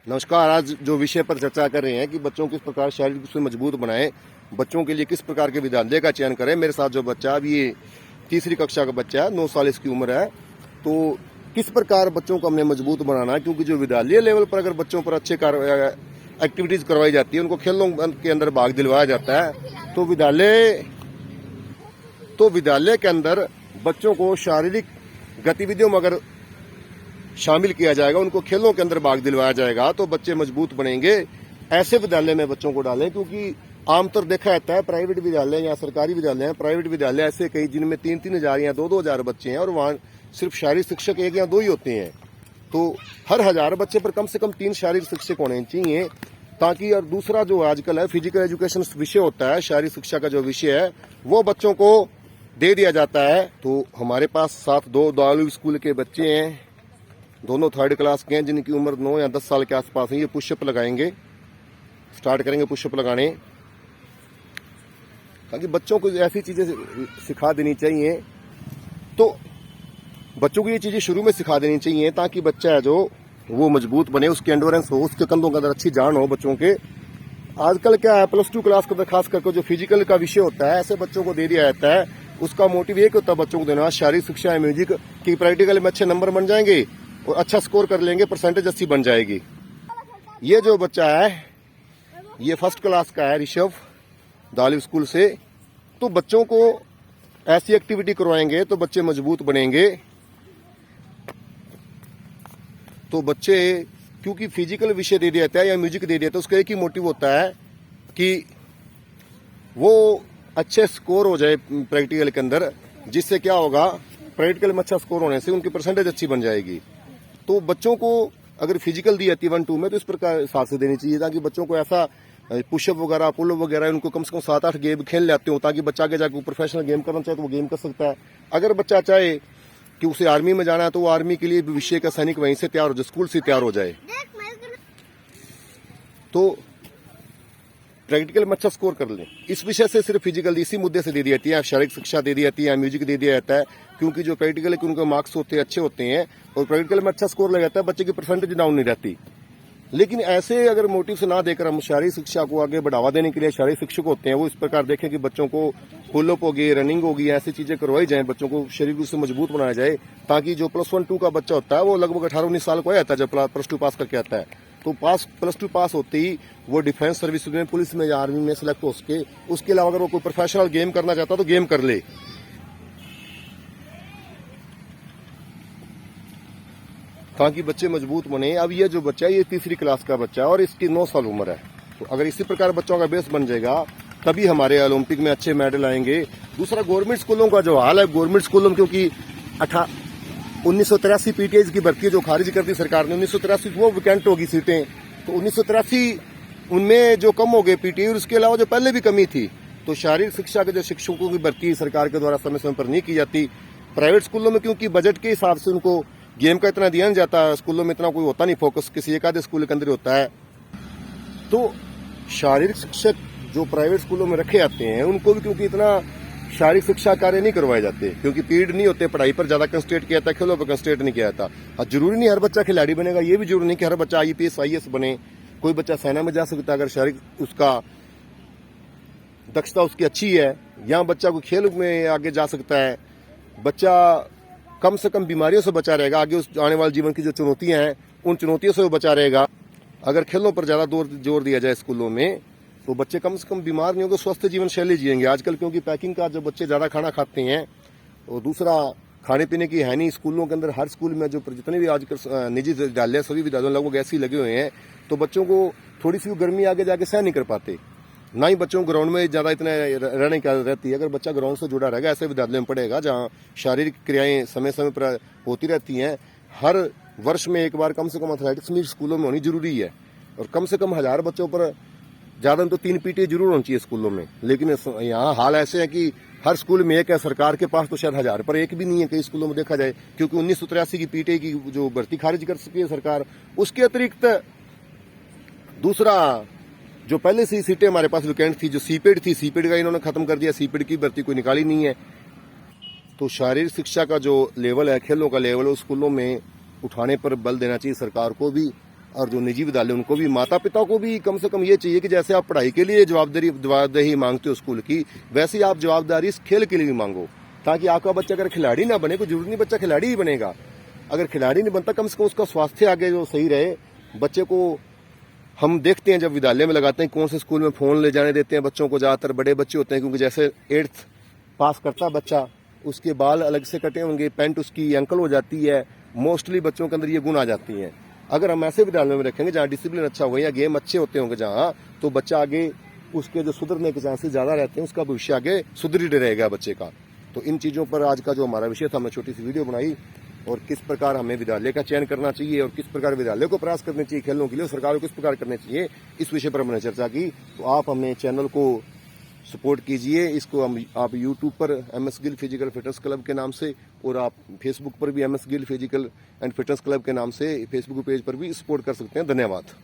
नमस्कार। आज जो विषय पर चर्चा कर रहे हैं कि बच्चों किस प्रकार शारीरिक रूप से मजबूत बनाएं, बच्चों के लिए किस प्रकार के विद्यालय का चयन करें। मेरे साथ जो बच्चा अब ये तीसरी कक्षा का बच्चा है, 9 साल इसकी उम्र है। तो किस प्रकार बच्चों को हमने मजबूत बनाना है, क्योंकि जो विद्यालय लेवल पर अगर बच्चों पर अच्छे एक्टिविटीज करवाई जाती है, उनको खेलों के अंदर भाग दिलवाया जाता है, तो विद्यालय के अंदर बच्चों को शारीरिक गतिविधियों में अगर शामिल किया जाएगा, उनको खेलों के अंदर भाग दिलवाया जाएगा, तो बच्चे मजबूत बनेंगे। ऐसे विद्यालय में बच्चों को डालें, क्योंकि आमतौर देखा जाता है प्राइवेट विद्यालय या सरकारी विद्यालय हैं, प्राइवेट विद्यालय ऐसे कई जिनमें 3-3 हजार या 2-2 हजार बच्चे हैं और वहाँ सिर्फ शारीरिक शिक्षक 1 या 2 ही होते हैं। तो हर 1000 बच्चे पर कम से कम 3 शारीरिक शिक्षक होने चाहिए, ताकि। और दूसरा जो आजकल है फिजिकल एजुकेशन विषय होता है, शारीरिक शिक्षा का जो विषय है वो बच्चों को दे दिया जाता है। तो हमारे पास साथ 2 दालू स्कूल के बच्चे हैं, दोनों 3rd क्लास के हैं, जिनकी उम्र 9 या 10 साल के आसपास है। ये पुशअप लगाएंगे, स्टार्ट करेंगे पुशअप लगाने, ताकि बच्चों को ऐसी चीजें सिखा देनी चाहिए। तो बच्चों को ये चीजें शुरू में सिखा देनी चाहिए, ताकि बच्चा है जो वो मजबूत बने, उसकी एंडोरेंस हो, उसके कंधों के अंदर अच्छी जान हो बच्चों के। आजकल क्या है, +2 क्लास के खास करके जो फिजिकल का विषय होता है, ऐसे बच्चों को दे दिया जाता है। उसका मोटिव एक होता है बच्चों को देना शारीरिक शिक्षा या म्यूजिक की, प्रैक्टिकल में अच्छे नंबर बन जाएंगे और अच्छा स्कोर कर लेंगे, परसेंटेज अच्छी बन जाएगी। ये जो बच्चा है ये 1st क्लास का है, ऋषभ, दालिब स्कूल से। तो बच्चों को ऐसी एक्टिविटी करवाएंगे तो बच्चे मजबूत बनेंगे। तो बच्चे, क्योंकि फिजिकल विषय दे दिया जाता है या म्यूजिक दे दिया जाता है, उसका एक ही मोटिव होता है कि वो अच्छे स्कोर हो जाए प्रैक्टिकल के अंदर, जिससे क्या होगा, प्रैक्टिकल में अच्छा स्कोर होने से उनकी परसेंटेज अच्छी बन जाएगी। तो बच्चों को अगर फिजिकल दी जाती है 1-2 में, तो इस प्रकार हिसाब से देनी चाहिए, ताकि बच्चों को ऐसा पुशअप वगैरह, पुलअप वगैरह उनको कम से कम 7-8 गेम खेल लेते हो, ताकि बच्चा आगे जाकर प्रोफेशनल गेम करना चाहे तो वो गेम कर सकता है। अगर बच्चा चाहे कि उसे आर्मी में जाना है, तो वो आर्मी के लिए विषय का सैनिक वहीं से तैयार हो जाए, स्कूल से तैयार हो जाए। तो प्रैक्टिकल में अच्छा स्कोर कर लें। इस विषय से सिर्फ फिजिकल इसी मुद्दे से दे दी जाती है, शारीरिक शिक्षा दे दी जाती है, म्यूजिक दे दिया जाता है, क्योंकि जो प्रैक्टिकल के उनके मार्क्स होते हैं अच्छे होते हैं और प्रैक्टिकल में अच्छा स्कोर लग जाता है, बच्चे की परसेंटेज डाउन नहीं रहती। लेकिन ऐसे अगर मोटिव से ना देकर हम शारीरिक शिक्षा को आगे बढ़ावा देने के लिए, शारीरिक शिक्षक होते हैं वो इस प्रकार देखें कि बच्चों को पुलअप होगी, रनिंग होगी, ऐसी चीजें करवाई जाए, बच्चों को शरीर रूप से मजबूत बनाया जाए, ताकि जो +1-2 का बच्चा होता है वो लगभग 18-19 साल को आता है जब +2 पास करके आता है। तो +2 पास होते ही वो डिफेंस सर्विस में, पुलिस में या आर्मी में सिलेक्ट हो सके। उसके अलावा अगर वो कोई प्रोफेशनल गेम करना चाहता है तो गेम कर ले। ताकि बच्चे मजबूत बने। अब ये जो बच्चा है ये 3री क्लास का बच्चा है और इसकी 9 साल उम्र है। तो अगर इसी प्रकार बच्चों का बेस बन जाएगा, तभी हमारे ओलंपिक में अच्छे मेडल आएंगे। दूसरा, गवर्नमेंट स्कूलों का जो हाल है, गवर्नमेंट स्कूलों में क्योंकि 1983 पीटीआई की भर्ती जो खारिज कर दी सरकार ने, 1983 वो वैकेंट होगी सीटें, तो 1983 उनमें जो कम हो गए पीटीआई, और उसके अलावा जो पहले भी कमी थी। तो शारीरिक शिक्षा के जो शिक्षकों की भर्ती सरकार के द्वारा समय समय पर नहीं की जाती। प्राइवेट स्कूलों में क्योंकि बजट के हिसाब से उनको गेम का इतना दिया नहीं जाता, स्कूलों में इतना कोई होता नहीं फोकस, किसी एक आधे स्कूल के अंदर होता है। तो शारीरिक शिक्षक जो प्राइवेट स्कूलों में रखे जाते हैं, उनको भी क्योंकि इतना शारीरिक शिक्षा कार्य नहीं करवाए जाते, क्योंकि पीरियड नहीं होते, पढ़ाई पर ज्यादा कंसंट्रेट किया जाता है, खेलों पर कंसंट्रेट नहीं किया जाता। और जरूरी नहीं हर बच्चा खिलाड़ी बनेगा, ये भी जरूरी नहीं कि हर बच्चा IPS IAS बने। कोई बच्चा सेना में जा सकता है अगर शारीरिक उसका दक्षता उसकी अच्छी है, या बच्चा को खेल में आगे जा सकता है। बच्चा कम से कम बीमारियों से बचा रहेगा, आगे उस आने वाले जीवन की जो चुनौतियां हैं उन चुनौतियों से वो बचा रहेगा। अगर खेलों पर ज्यादा जोर दिया जाए स्कूलों में, तो बच्चे कम से कम बीमार नहीं होंगे, स्वस्थ जीवन शैली जिएंगे। आजकल क्योंकि पैकिंग का जो बच्चे ज्यादा खाना खाते हैं, और दूसरा खाने पीने की है नहीं स्कूलों के अंदर। हर स्कूल में जो जितने भी आजकल निजी विद्यालय, सभी विद्यालयों लगभग ऐसे ही लगे हुए हैं, तो बच्चों को थोड़ी सी गर्मी आगे जाके सहन नहीं कर पाते। ना ही बच्चों को ग्राउंड में ज्यादा इतने रहने की आदत रहती है। अगर बच्चा ग्राउंड से जुड़ा रहेगा, ऐसे विद्यालय में पढ़ेगा जहाँ शारीरिक क्रियाएं समय समय पर होती रहती हैं। हर वर्ष में एक बार कम से कम एथलेटिक्स मीट स्कूलों में होनी जरूरी है, और कम से कम 1000 बच्चों पर ज्यादा तो 3 पीटीआई जरूर होनी चाहिए स्कूलों में। लेकिन यहाँ हाल ऐसे है कि हर स्कूल में एक है, सरकार के पास तो शायद 1000 पर एक भी नहीं है कई स्कूलों में देखा जाए, क्योंकि 1983 की पीटीआई की जो भर्ती खारिज कर सकी है सरकार। उसके अतिरिक्त दूसरा, जो पहले से ही सीटें हमारे पास वैकेंट थी, जो सीपेड थी, सीपेड का इन्होंने खत्म कर दिया, सीपेड की भर्ती कोई निकाली नहीं है। तो शारीरिक शिक्षा का जो लेवल है, खेलों का लेवल, उस स्कूलों में उठाने पर बल देना चाहिए सरकार को भी, और जो निजी विद्यालय उनको भी, माता पिता को भी कम से कम ये चाहिए कि जैसे आप पढ़ाई के लिए जवाबदेही मांगते हो स्कूल की, वैसे ही आप जवाबदारी इस खेल के लिए भी मांगो, ताकि आपका बच्चा अगर खिलाड़ी ना बने, कोई जरूरी नहीं बच्चा खिलाड़ी ही बनेगा, अगर खिलाड़ी नहीं बनता कम से कम उसका स्वास्थ्य आगे जो सही रहे। बच्चे को हम देखते हैं जब विद्यालय में लगाते हैं, कौन से स्कूल में फ़ोन ले जाने देते हैं बच्चों को, ज़्यादातर बड़े बच्चे होते हैं, क्योंकि जैसे 8th पास करता बच्चा, उसके बाल अलग से कटे होंगे, पैंट उसकी एंकल हो जाती है, मोस्टली बच्चों के अंदर ये गुण आ जाती हैं। अगर हम ऐसे विद्यालयों में रखेंगे जहाँ डिसिप्लिन अच्छा हो या गेम अच्छे होते होंगे जहाँ, तो बच्चा आगे उसके जो सुधरने के चांसेस ज़्यादा रहते हैं, उसका भविष्य आगे सुदृढ़ रहेगा बच्चे का। तो इन चीज़ों पर आज का जो हमारा विषय था, हमने छोटी सी वीडियो बनाई, और किस प्रकार हमें विद्यालय का चयन करना चाहिए और किस प्रकार विद्यालय को प्रयास करने चाहिए खेलों के लिए, सरकार को किस प्रकार करने चाहिए, इस विषय पर हमने चर्चा की। तो आप हमें चैनल को सपोर्ट कीजिए, इसको आप यूट्यूब पर MS Gill physical fitness club के नाम से, और आप फेसबुक पर भी MS Gill physical and fitness club के नाम से फेसबुक पेज पर भी सपोर्ट कर सकते हैं। धन्यवाद।